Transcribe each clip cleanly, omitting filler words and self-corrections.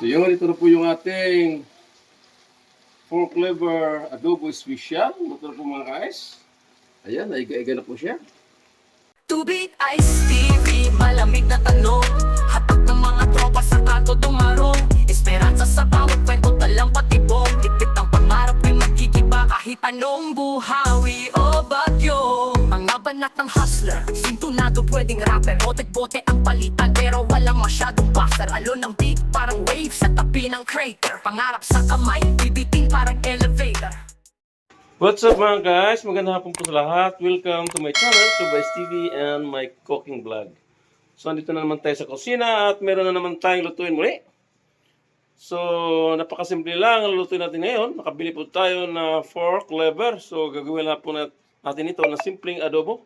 So yun, ito na po yung ating pork liver adobo special. Ito na po mga guys. Ayan, naiga-iga na po siya. Tubig, Ice TV, malamig na tanong. Hatag ng mga tropa sa kanto dumarong. Esperanza sa bawat kwento, talang patibong. Tipit ang pangarap ay magkikiba kahit anong buhawi o bagyo. Mga banat ng hustler, sintunado pwedeng rapper. Bote-bote ang palitan pero walang masyadong buffer. Alon ng beat parang wave sa tabi ng crater. Pangarap sa kamay, bibiting parang elevator. What's up mga guys? Magandang hapon po sa lahat. Welcome to my channel, Subais TV and my cooking vlog. So, andito na naman tayo sa kusina at meron na naman tayong lutuin muli. So, napakasimple lang ang lutuin natin ngayon. Nakabili po tayo na pork liver. So, gagawin na po natin ito na simpleng adobo.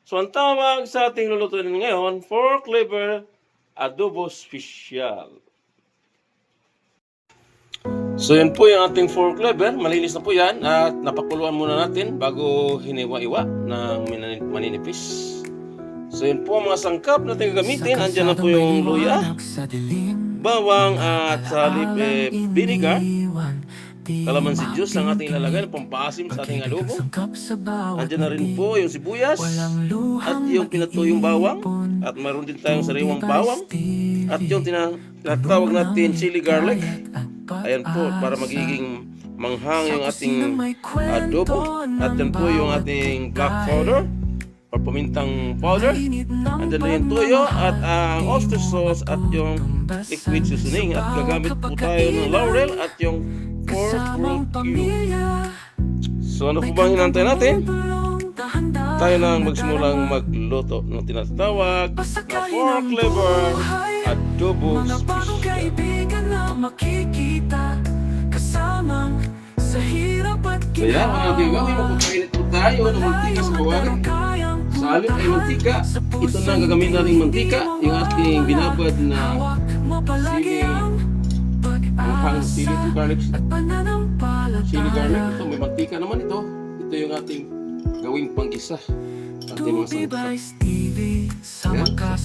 So, ang tawag sa ating lulutuin ngayon, pork liver adobo special. So yan po yung ating pork liver, malinis na po yan at napakuluan muna natin bago hiniwa-iwa ng maninipis. So yan po ang mga sangkap na gagamitin. Andyan na po yung luya, bawang at salip vinegar, kalamansi juice ang ating ilalagay na pampasim sa ating adobo. Andyan na rin po yung sibuyas at yung pinatuyong bawang at mayroon din tayong sariwang bawang at yung tinatawag natin chili garlic. Ayan po, para magiging manghang yung ating adobo. At yan po yung ating black powder or pamintang powder. Andyan na yung toyo at ang oyster sauce at yung liquid seasoning. At gagamit po tayo ng laurel at yung pork root cube. So ano po bang hinantay natin? Tayo na magsimulang magluto ng tinatawag na pork liver adobo special. Makikita kasamang sa hirap at Kaya mga gagawin, magpapainit po tayo ng mantika sa kawagan. Sa alin ay mantika. Ito na ang gagamitin nating mantika, yung ating binabad na sili garlic. Chili garlic, ito may mantika naman ito. Ito yung ating gawing pang-isa. Ating mga sangkap.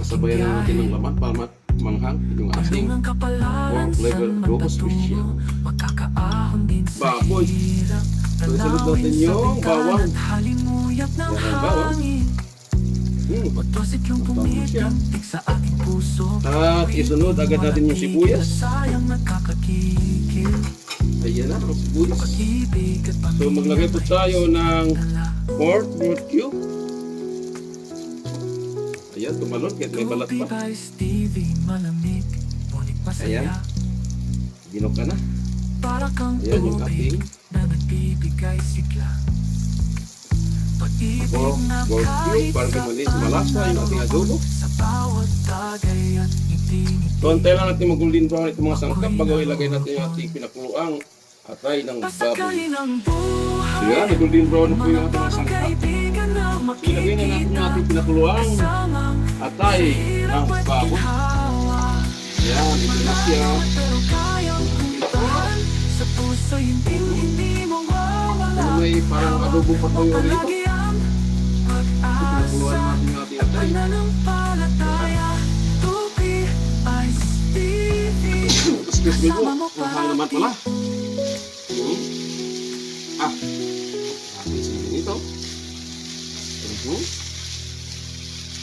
Sasabayan na natin ng laman para manghang yung ating pork liver adobo special. Baboy. So, isunod natin yung bawang. Yan ang bawang. Matapos siya. At isunod agad natin yung sibuyas. Ayan na ang sibuyas. So, maglagay po tayo ng pork root cube. Ayan, tumalon kahit may balat pa. Ayan. Ginok ka na. Ayan yung ating pork cube para kumalis malasa yung ating adobo. So, antay lang natin mag-golden brown itong mga sangkap bago ilagay natin yung ating pinakuluang atay ng baboy. So yan, nag-golden brown na po yung ating mga sangkap. Ilagay na natin yung ating pinakuluang atay ng baboy. Ayan, ito na siya. May parang adobo pa tayo ulit. Pinakuluan natin yung ating atay. Excuse me po, mahal naman pala. Ating sinin ito.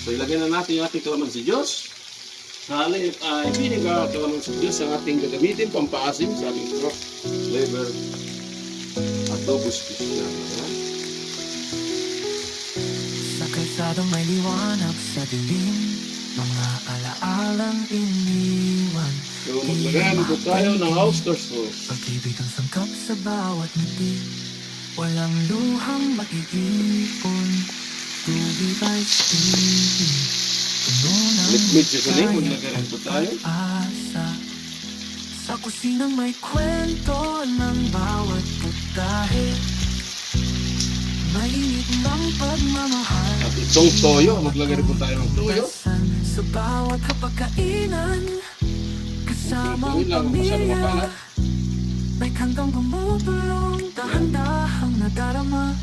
So ilagay na natin yung ating kalamansi juice. Sa halip ay vinegar kalamansi juice ang ating gagamitin pampaasim sa ating pork liver adobo special. Sa kalsadang may liwanag sa dilim, mga alaalang iniwan. So maglagay po tayo ng oyster sauce. Pag-ibig ang sangkap sa bawat ngiti, walang luhang maiipon. Tubig ay sticky, puno ng Liquid seasoning, maglagay rin po tayo. asa. Sa kusinang may kwento ng bawat putahe, mainit ng pagmamahal. At itong toyo, maglagay rin po tayo ng toyo. Sa bawat kapagkainan, kasamang Ito lang, masyado pamilya, mapalat. may kantang bumubulong, dahan-dahang nadarama.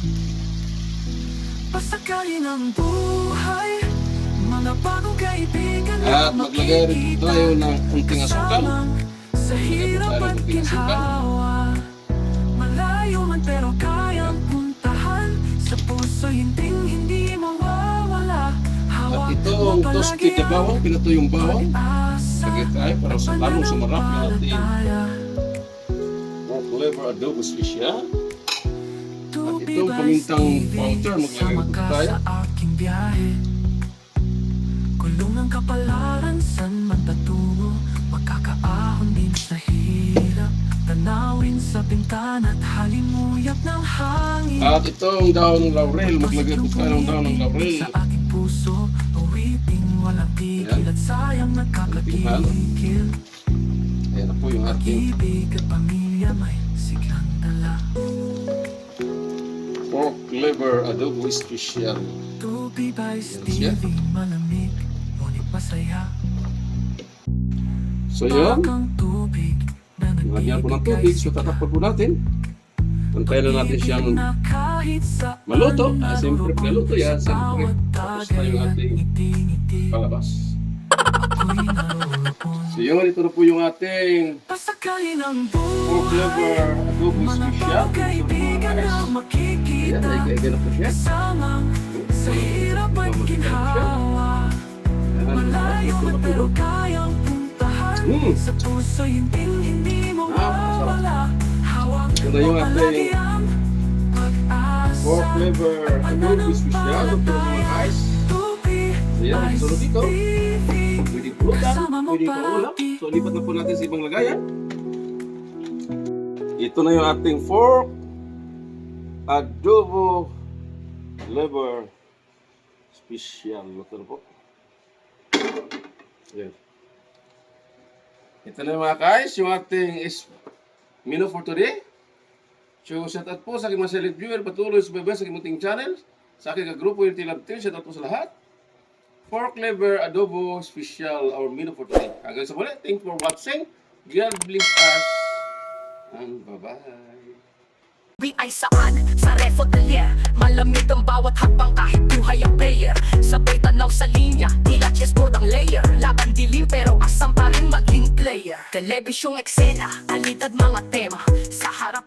Pasakayin ang buhay, Mga bagong kaibigan At maglagay rin po tayo ng kunting asukal. sa hirap tayo ng at kunting asukal. ginhawa. Malayo man pero kayang puntahan. Sa puso hindi mawawala. At Hawak itong mo toasted na bawang, pinato yung bawang. pag-asa. Lagay tayo para sa lalong sumarap yung ating Pananampalataya. pork liver adobo special. At itong pamintang powder, maglagay po tayo. Sa aking biyahe, kulong ng kapalaran, san man patungo, magkakaahon din sa hirap. Tanawin sa bintana at halimuyap ng hangin. At itong daon ng laurel, maglagay po tayo ng daon ng laurel. Sa aking puso, awiting walang tigil Ayan. at sayang nagkakagigil. Ayan na po yung ating Pag-ibig at pamilya may siglang dala. pork liver adobo special. Tubig ay siya. Stevie, malamig, ngunit masaya. So yun, Parang tubig na nilagyan po ng tubig, so tatakpan po natin. Antayin na natin siyang maluto. Siyempre, naluto yan. Siyempre, tapos na yung ating palabas. So yun, ito na po yung ating pork liver adobo special. Ayan, naiga na po siya. Sa hirap at ginhawa, malayo man pero kayang puntahan. Sa puso hindi mawawala. Hawak Ito na yung mo ating palagi ang pag-asa. pork liver adobo special. Ito po mga guys. So yan, sunod dito. Pwede pulutan, pwede paulap. So lipat na po natin sa ibang lagayan. Ito na yung ating pork adobo liver special. Ito na po. Yan. Ito na mga guys, yung ating menu for today. So shout out po sa aking mga select viewer, patuloy sa bebe sa aking munting channel. Sa aking kagrupo yung Tilab Team, shout out po sa lahat. Pork liver adobo special, our menu for today. Hanggang sa muli, thank you for watching. God bless us. And bye-bye. Ay saan? Sa refodelier. Malamig ang bawat hakbang kahit buhay ang player. Sabay tanaw sa linya, tila chessboard ang layer. Laban dilim pero asam pa rin maging player. Telebisyong eksena, alitad mga tema. Sa harap